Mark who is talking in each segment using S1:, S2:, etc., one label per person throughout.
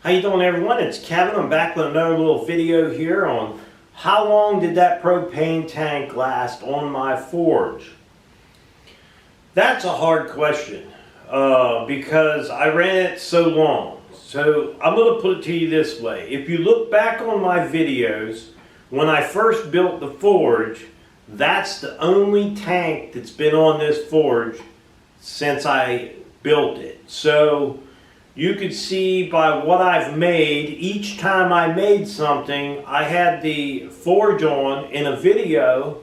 S1: How you doing, everyone? It's Kevin. I'm back with another little video here on how long did that propane tank last on my forge. That's a hard question because I ran it so long. So I'm going to put it to you this way. If you look back on my videos, when I first built the forge, that's the only tank that's been on this forge since I built it. So you could see by what I've made, each time I made something, I had the forge on in a video.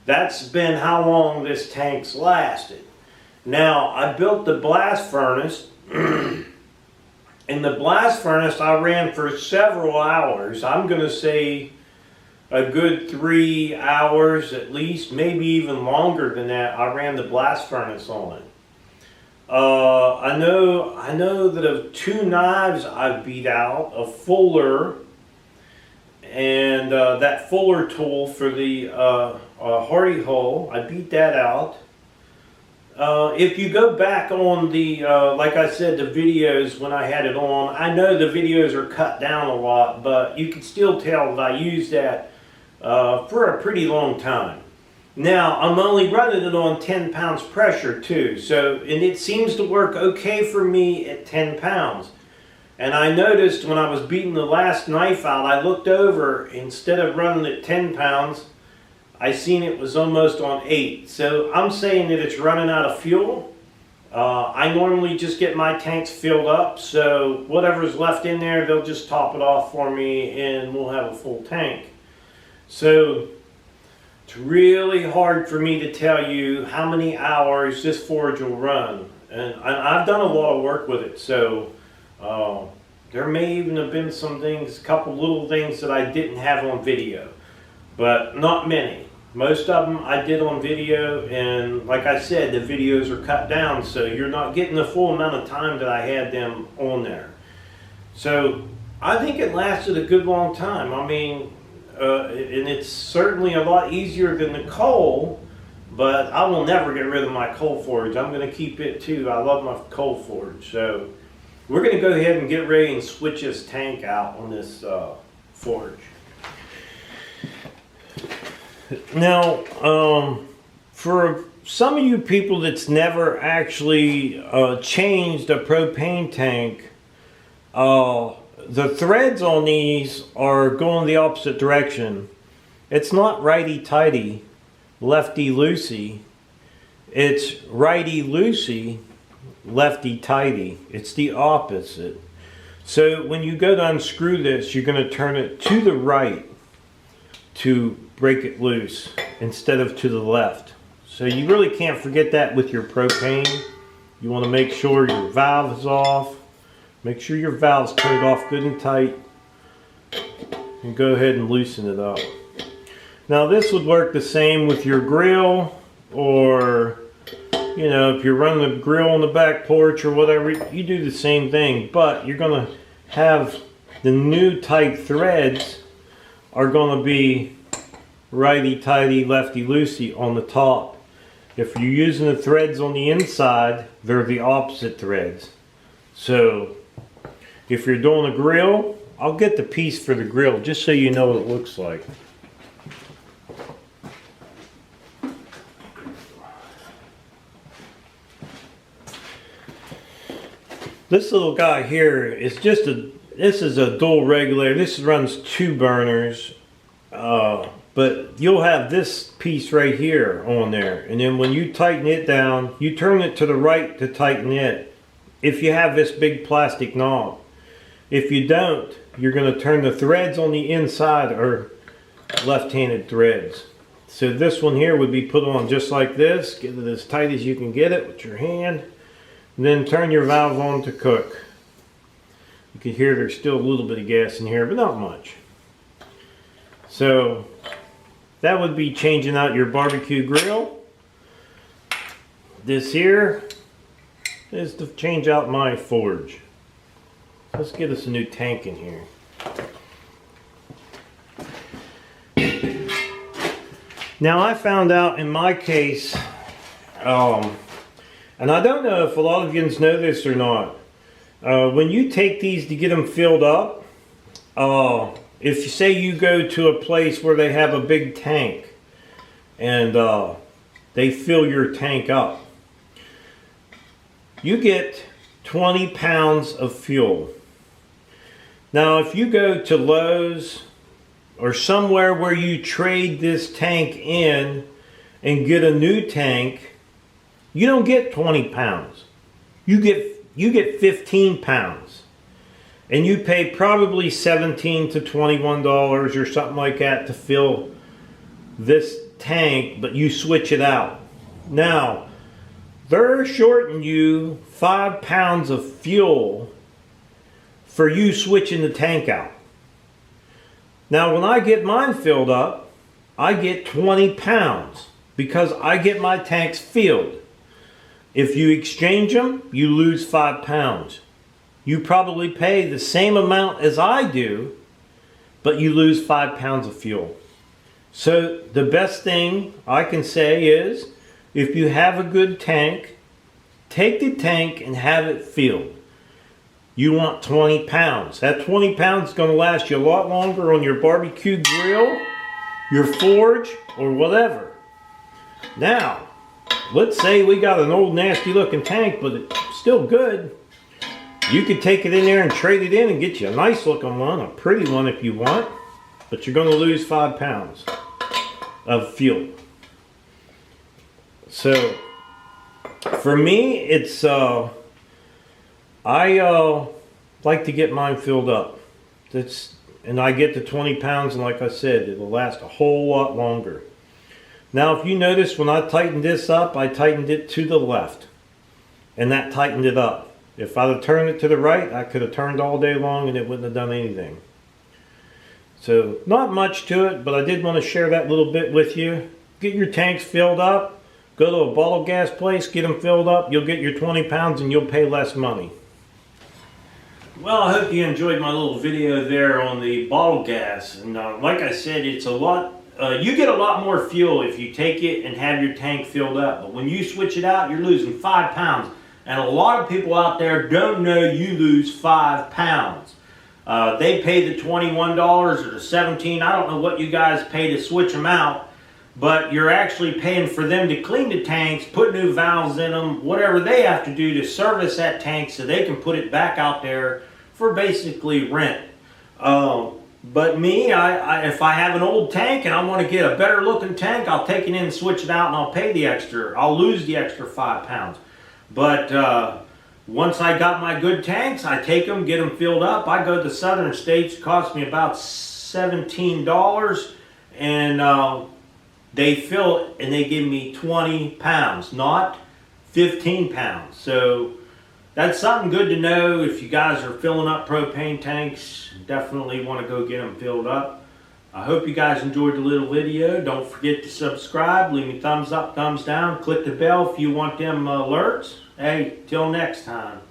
S1: That's been how long this tank's lasted. Now, I built the blast furnace. In the blast furnace, I ran for several hours. I'm going to say a good 3 hours at least, maybe even longer than that. I ran the blast furnace on it. I know that of 2 knives I beat out, a fuller, and that fuller tool for the hardy hole, I beat that out. If you go back on the, like I said, the videos when I had it on, I know the videos are cut down a lot, but you can still tell that I used that for a pretty long time. Now, I'm only running it on 10 pounds pressure too, and it seems to work okay for me at 10 pounds. And I noticed when I was beating the last knife out, I looked over, instead of running at 10 pounds, I seen it was almost on 8. So I'm saying that it's running out of fuel. I normally just get my tanks filled up, so whatever's left in there, they'll just top it off for me and we'll have a full tank. So it's really hard for me to tell you how many hours this forge will run. And I've done a lot of work with it, so there may even have been some things, a couple little things that I didn't have on video, but not many. Most of them I did on video, and like I said, the videos are cut down, so you're not getting the full amount of time that I had them on there. So I think it lasted a good long time. I mean, and it's certainly a lot easier than the coal, but I will never get rid of my coal forge. I'm going to keep it too. I love my coal forge. So we're going to go ahead and get ready and switch this tank out on this forge. Now, for some of you people that's never actually changed a propane tank, the threads on these are going the opposite direction. It's not righty-tighty, lefty-loosey. It's righty-loosey, lefty-tighty. It's the opposite. So when you go to unscrew this, you're going to turn it to the right to break it loose instead of to the left. So you really can't forget that with your propane. You want to make sure your valve is off. Make sure your valve's turned off good and tight, and go ahead and loosen it up. Now this would work the same with your grill, or you know, if you're running a grill on the back porch or whatever, you do the same thing, but you're going to have the new type threads are going to be righty-tighty, lefty-loosey on the top. If you're using the threads on the inside, they're the opposite threads. So if you're doing a grill, I'll get the piece for the grill just so you know what it looks like. This little guy here is just this is a dual regulator. This runs 2 burners, but you'll have this piece right here on there. And then when you tighten it down, you turn it to the right to tighten it, if you have this big plastic knob. If you don't, you're going to turn the threads on the inside are left-handed threads. So this one here would be put on just like this. Get it as tight as you can get it with your hand. And then turn your valve on to cook. You can hear there's still a little bit of gas in here, but not much. So that would be changing out your barbecue grill. This here is to change out my forge. Let's get us a new tank in here. Now I found out in my case, and I don't know if a lot of you know this or not, When you take these to get them filled up, if you say you go to a place where they have a big tank and they fill your tank up, you get 20 pounds of fuel. Now, if you go to Lowe's or somewhere where you trade this tank in and get a new tank, you don't get 20 pounds. You get 15 pounds. And you pay probably $17 to $21 or something like that to fill this tank, but you switch it out. Now, they're shorting you 5 pounds of fuel for you switching the tank out. Now, when I get mine filled up, I get 20 pounds because I get my tanks filled. If you exchange them, you lose 5 pounds. You probably pay the same amount as I do, but you lose 5 pounds of fuel. So the best thing I can say is, if you have a good tank, take the tank and have it filled. You want 20 pounds. That 20 pounds is going to last you a lot longer on your barbecue grill, your forge, or whatever. Now, let's say we got an old nasty looking tank, but it's still good. You could take it in there and trade it in and get you a nice looking one, a pretty one if you want, but you're going to lose 5 pounds of fuel. So, for me, it's, I like to get mine filled up. And I get to 20 pounds, and like I said, it'll last a whole lot longer. Now, if you notice, when I tightened this up, I tightened it to the left, and that tightened it up. If I'd have turned it to the right, I could have turned all day long and it wouldn't have done anything. So, not much to it, but I did want to share that little bit with you. Get your tanks filled up. Go to a bottle gas place, get them filled up. You'll get your 20 pounds and you'll pay less money. Well, I hope you enjoyed my little video there on the bottle gas. And like I said, it's a lot. You get a lot more fuel if you take it and have your tank filled up. But when you switch it out, you're losing 5 pounds. And a lot of people out there don't know you lose 5 pounds. They pay the $21 or the $17. I don't know what you guys pay to switch them out. But you're actually paying for them to clean the tanks, put new valves in them, whatever they have to do to service that tank so they can put it back out there for basically rent. But me, if I have an old tank and I want to get a better looking tank, I'll take it in and switch it out and I'll pay the extra. I'll lose the extra 5 pounds. But once I got my good tanks, I take them, get them filled up. I go to the southern states, it costs me about $17, and they fill it and they give me 20 pounds, not 15 pounds. So that's something good to know. If you guys are filling up propane tanks, definitely want to go get them filled up. I hope you guys enjoyed the little video. Don't forget to subscribe, leave me thumbs up, thumbs down, click the bell if you want them alerts. Hey, till next time.